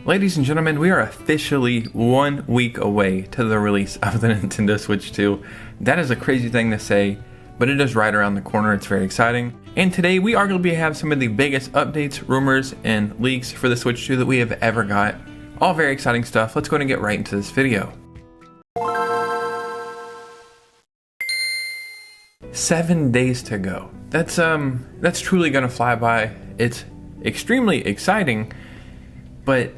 Ladies and gentlemen, we are officially 1 week away to the release of the Nintendo Switch 2. That is a crazy thing to say, but it is right around the corner. It's very exciting. And today we arguably have some of the biggest updates, rumors, and leaks for the Switch 2 that we have ever got. All very exciting stuff. Let's go ahead and get right into this video. 7 days to go. That's truly gonna fly by. It's extremely exciting, but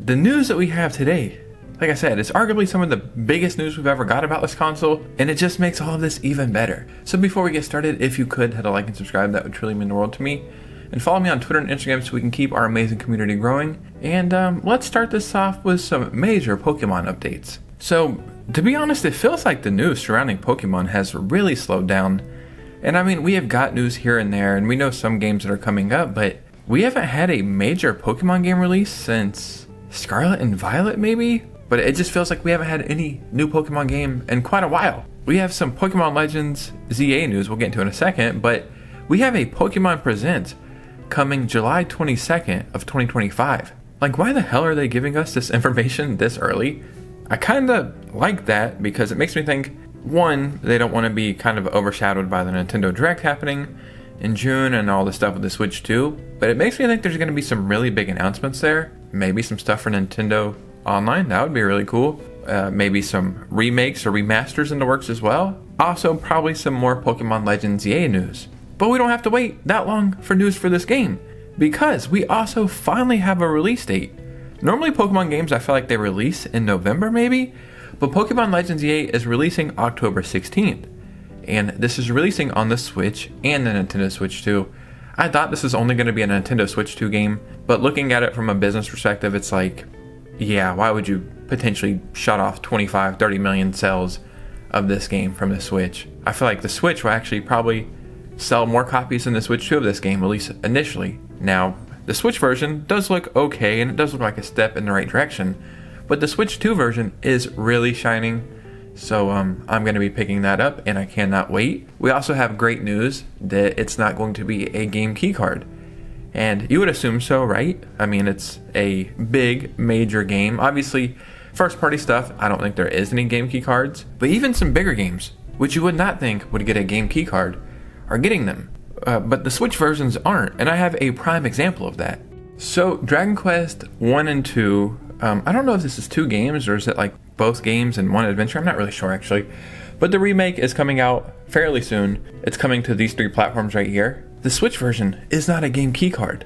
the news that we have today, like I said, it's arguably some of the biggest news we've ever got about this console, and it just makes all of this even better. So before we get started, if you could hit a like and subscribe, that would truly mean the world to me. And follow me on Twitter and Instagram so we can keep our amazing community growing. And let's start this off with some major Pokemon updates. So, to be honest, it feels like the news surrounding Pokemon has really slowed down. And I mean, we have got news here and there, and we know some games that are coming up, but we haven't had a major Pokemon game release since Scarlet and Violet, maybe? But it just feels like we haven't had any new Pokemon game in quite a while. We have some Pokemon Legends ZA news we'll get into in a second, but we have a Pokemon Presents coming July 22nd of 2025. Like, why the hell are they giving us this information this early? I kinda like that because it makes me think, one, they don't want to be kind of overshadowed by the Nintendo Direct happening in June and all the stuff with the Switch 2, but it makes me think there's going to be some really big announcements there. Maybe some stuff for Nintendo Online, that would be really cool. Maybe some remakes or remasters in the works as well. Also, probably some more Pokemon Legends EA news. But we don't have to wait that long for news for this game, because we also finally have a release date. Normally Pokemon games, I feel like they release in November maybe, but Pokemon Legends EA is releasing October 16th. And this is releasing on the Switch and the Nintendo Switch 2. I thought this was only going to be a Nintendo Switch 2 game, but looking at it from a business perspective, it's like, yeah, why would you potentially shut off 25-30 million sales of this game from the Switch? I feel like the Switch will actually probably sell more copies than the Switch 2 of this game, at least initially. Now, the Switch version does look okay, and it does look like a step in the right direction, but the Switch 2 version is really shining. So I'm going to be picking that up, and I cannot wait. We also have great news that it's not going to be a game keycard. And you would assume so, right? I mean, it's a big, major game. Obviously, first-party stuff, I don't think there is any game keycards. But even some bigger games, which you would not think would get a game keycard, are getting them. But the Switch versions aren't, and I have a prime example of that. So Dragon Quest 1 and 2, I don't know if this is 2 games or is it like both games and one adventure. I'm not really sure actually. But the remake is coming out fairly soon. It's coming to these 3 platforms right here. The Switch version is not a game keycard,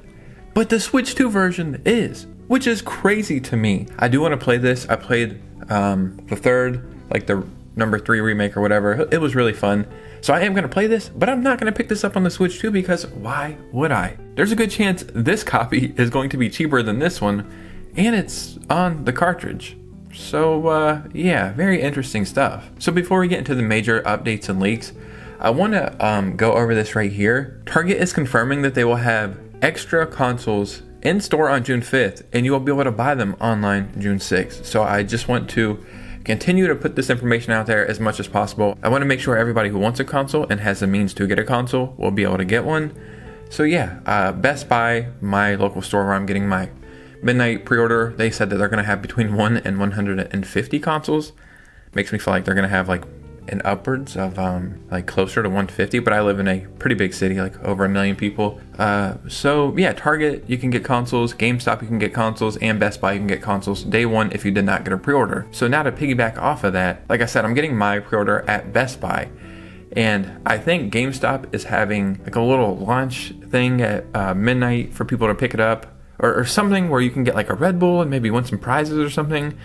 but the Switch 2 version is, which is crazy to me. I do want to play this. I played the third, like the number 3 remake or whatever. It was really fun. So I am going to play this, but I'm not going to pick this up on the Switch 2 because why would I? There's a good chance this copy is going to be cheaper than this one, and it's on the cartridge. So yeah, very interesting stuff. So before we get into the major updates and leaks, I want to go over this right here. Target is confirming that they will have extra consoles in store on June 5th, and you will be able to buy them online June 6th. So I just want to continue to put this information out there as much as possible. I want to make sure everybody who wants a console and has the means to get a console will be able to get one. So yeah, Best Buy, my local store where I'm getting my midnight pre-order, they said that they're going to have between 1 and 150 consoles. Makes me feel like they're going to have like an upwards of like closer to 150, but I live in a pretty big city, like over 1 million people. So yeah, Target, you can get consoles, GameStop, you can get consoles, and Best Buy, you can get consoles day one if you did not get a pre-order. So now to piggyback off of that, like I said, I'm getting my pre-order at Best Buy. And I think GameStop is having like a little launch thing at midnight for people to pick it up, or something where you can get like a Red Bull and maybe win some prizes or something.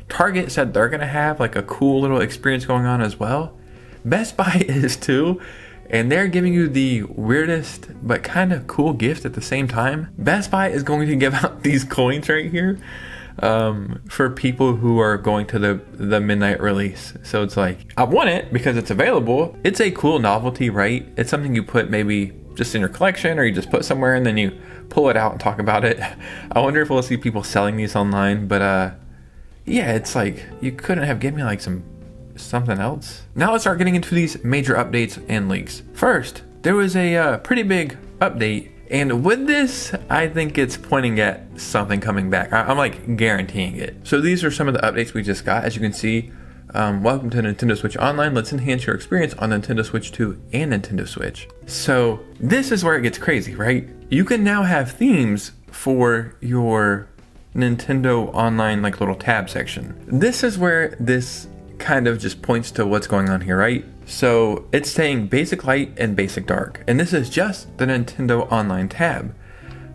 Target said they're going to have like a cool little experience going on as well. Best Buy is too, and they're giving you the weirdest but kind of cool gift at the same time. Best Buy is going to give out these coins right here for people who are going to the midnight release. So it's like, I want it because it's available. It's a cool novelty, right? It's something you put maybe just in your collection, or you just put somewhere and then you pull it out and talk about it. I wonder if we'll see people selling these online, but yeah, it's like, you couldn't have given me like something else. Now let's start getting into these major updates and leaks. First, there was a pretty big update And with this, I think it's pointing at something coming back. I'm like guaranteeing it. So these are some of the updates we just got. As you can see, welcome to Nintendo Switch Online. Let's enhance your experience on Nintendo Switch 2 and Nintendo Switch. So this is where it gets crazy, right? You can now have themes for your Nintendo Online like little tab section. This is where this kind of just points to what's going on here, right? So it's saying basic light and basic dark, and this is just the Nintendo Online tab.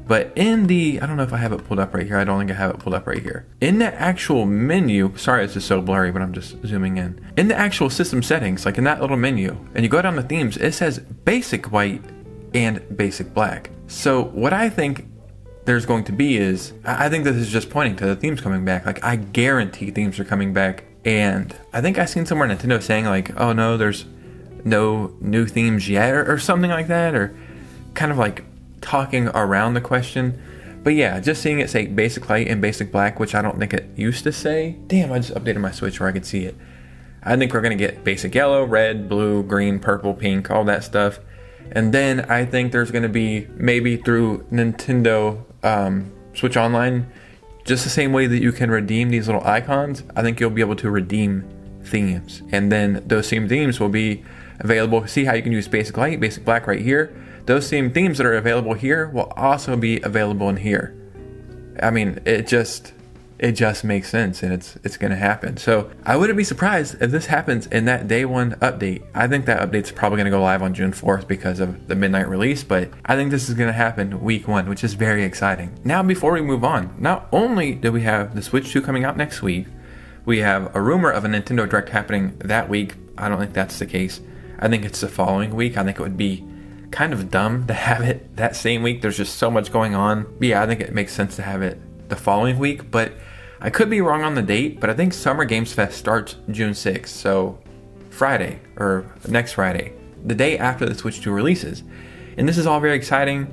But in the, I don't know if I have it pulled up right here. I don't think I have it pulled up right here. In the actual menu, sorry it's just so blurry, but I'm just zooming in. In the actual system settings, like in that little menu, and you go down to themes, it says basic white and basic black. So what I think there's going to be is, I think this is just pointing to the themes coming back. Like I guarantee themes are coming back. And I think I've seen somewhere Nintendo saying like, oh no, there's no new themes yet or something like that, or kind of like talking around the question. But yeah, just seeing it say basic light and basic black, which I don't think it used to say. Damn, I just updated my Switch where I could see it. I think we're going to get basic yellow, red, blue, green, purple, pink, all that stuff. And then I think there's going to be, maybe through Nintendo Switch Online, just the same way that you can redeem these little icons, I think you'll be able to redeem themes. And then those same themes will be available. See how you can use basic light, basic black right here. Those same themes that are available here will also be available in here. I mean, it just makes sense, and it's gonna happen. So I wouldn't be surprised if this happens in that day one update. I think that update's probably gonna go live on June 4th because of the midnight release, but I think this is gonna happen week 1, which is very exciting. Now, before we move on, not only do we have the Switch 2 coming out next week, we have a rumor of a Nintendo Direct happening that week. I don't think that's the case. I think it's the following week. I think it would be kind of dumb to have it that same week. There's just so much going on. But yeah, I think it makes sense to have it the following week, but I could be wrong on the date, but I think Summer Games Fest starts June 6th, so Friday, or next Friday, the day after the Switch 2 releases. And this is all very exciting.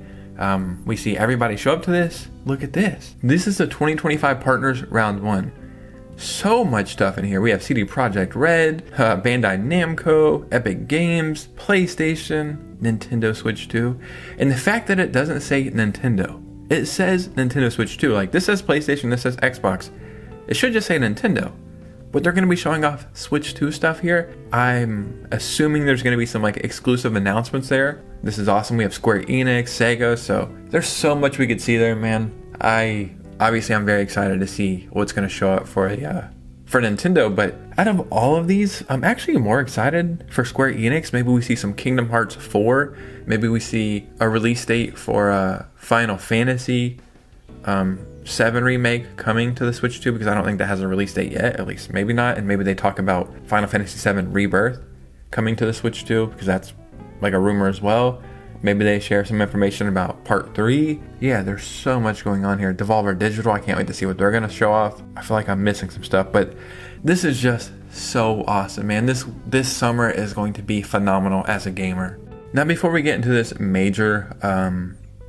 We see everybody show up to this. Look at this. This is the 2025 Partners Round 1. So much stuff in here. We have CD Projekt Red, Bandai Namco, Epic Games, PlayStation, Nintendo Switch 2. And the fact that it doesn't say Nintendo. It says Nintendo Switch 2. Like, this says PlayStation, this says Xbox. It should just say Nintendo. But they're going to be showing off Switch 2 stuff here. I'm assuming there's going to be some like exclusive announcements there. This is awesome. We have Square Enix, Sega, so there's so much we could see there, man. I'm very excited to see what's going to show up for Nintendo, but out of all of these, I'm actually more excited for Square Enix. Maybe we see some Kingdom Hearts 4. Maybe we see a release date for Final Fantasy 7 remake coming to the Switch 2, because I don't think that has a release date yet, at least maybe not. And maybe they talk about Final Fantasy 7 Rebirth coming to the Switch 2, because that's like a rumor as well. Maybe they share some information about Part 3. Yeah, there's so much going on here. Devolver Digital, I can't wait to see what they're going to show off. I feel like I'm missing some stuff, but this is just so awesome, man. This summer is going to be phenomenal as a gamer. Now, before we get into this major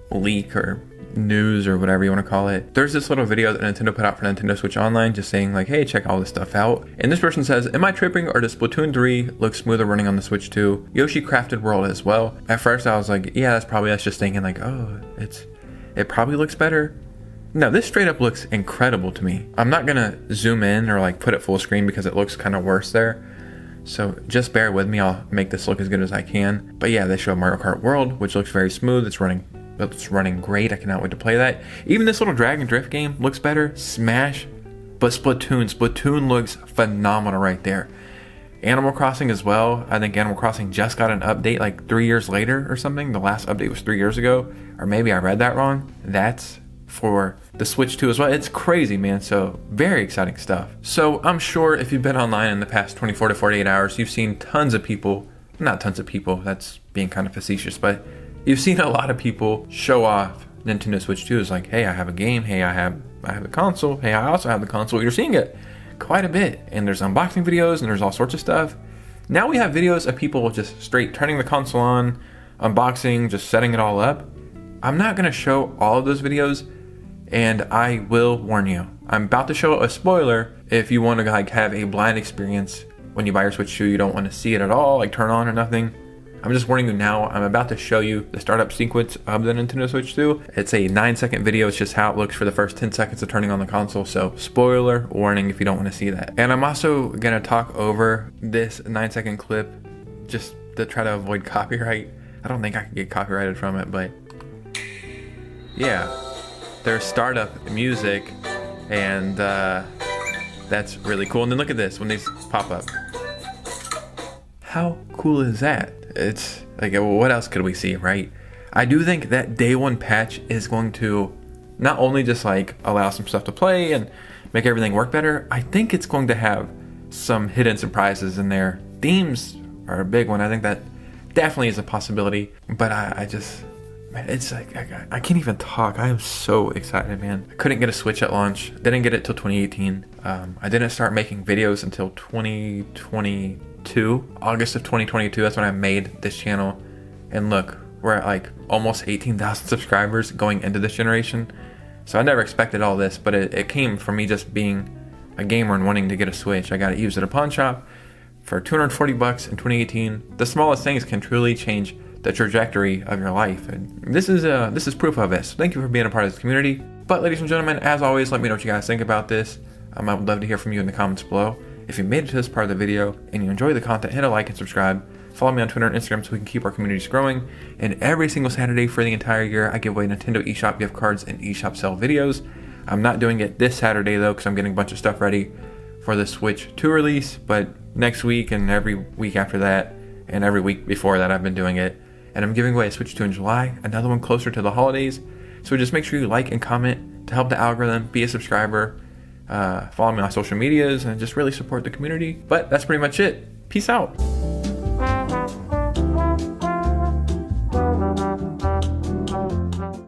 leak or news or whatever you want to call it, there's this little video that Nintendo put out for Nintendo Switch Online just saying like, hey, check all this stuff out. And this person says, am I tripping, or does Splatoon 3 look smoother running on the Switch 2? Yoshi Crafted World as well. At first I was like, yeah, that's probably us just thinking like, oh, it probably looks better. No, this straight up looks incredible to me. I'm not gonna zoom in or like put it full screen because it looks kind of worse there. So just bear with me, I'll make this look as good as I can. But yeah, they show Mario Kart World, which looks very smooth. It's running great. I cannot wait to play that. Even this little drag and drift game looks better. Smash. But Splatoon looks phenomenal right there. Animal Crossing as well. I think Animal Crossing just got an update like 3 years later or something. The last update was 3 years ago. Or maybe I read that wrong. That's for the Switch 2 as well. It's crazy, man. So very exciting stuff. So I'm sure if you've been online in the past 24 to 48 hours, you've seen tons of people, not tons of people, that's being kind of facetious, but you've seen a lot of people show off Nintendo Switch 2 as like, hey, I have a game. Hey, I have a console. Hey, I also have the console. You're seeing it quite a bit. And there's unboxing videos and there's all sorts of stuff. Now we have videos of people just straight turning the console on, unboxing, just setting it all up. I'm not going to show all of those videos, and I will warn you. I'm about to show a spoiler. If you want to like have a blind experience when you buy your Switch 2, you don't want to see it at all, like turn on or nothing. I'm just warning you now, I'm about to show you the startup sequence of the Nintendo Switch 2. It's a 9-second video, it's just how it looks for the first 10 seconds of turning on the console, so spoiler warning if you don't want to see that. And I'm also gonna talk over this 9-second clip just to try to avoid copyright. I don't think I can get copyrighted from it, but yeah, there's startup music, and that's really cool. And then look at this when these pop up. How cool is that? It's like, what else could we see, right? I do think that day one patch is going to not only just like allow some stuff to play and make everything work better, I think it's going to have some hidden surprises in there. Themes are a big one. I think that definitely is a possibility, but I just, man, it's like, I can't even talk. I am so excited, man. I couldn't get a Switch at launch. Didn't get it till 2018. I didn't start making videos until 2022. August of 2022, that's when I made this channel. And look, we're at like almost 18,000 subscribers going into this generation. So I never expected all this, but it came from me just being a gamer and wanting to get a Switch. I got it used at a pawn shop for $240 in 2018. The smallest things can truly change the trajectory of your life, and this is proof of it. So thank you for being a part of this community. But ladies and gentlemen, as always, let me know what you guys think about this. I would love to hear from you in the comments below. If you made it to this part of the video and you enjoy the content, hit a like and subscribe. Follow me on Twitter and Instagram so we can keep our communities growing. And every single Saturday for the entire year, I give away Nintendo eShop gift cards and eShop sale videos. I'm not doing it this Saturday though, because I'm getting a bunch of stuff ready for the Switch 2 release, but next week and every week after that and every week before that I've been doing it. And I'm giving away a Switch 2 in July, another one closer to the holidays. So just make sure you like and comment to help the algorithm, be a subscriber, follow me on social medias, and just really support the community. But that's pretty much it. Peace out.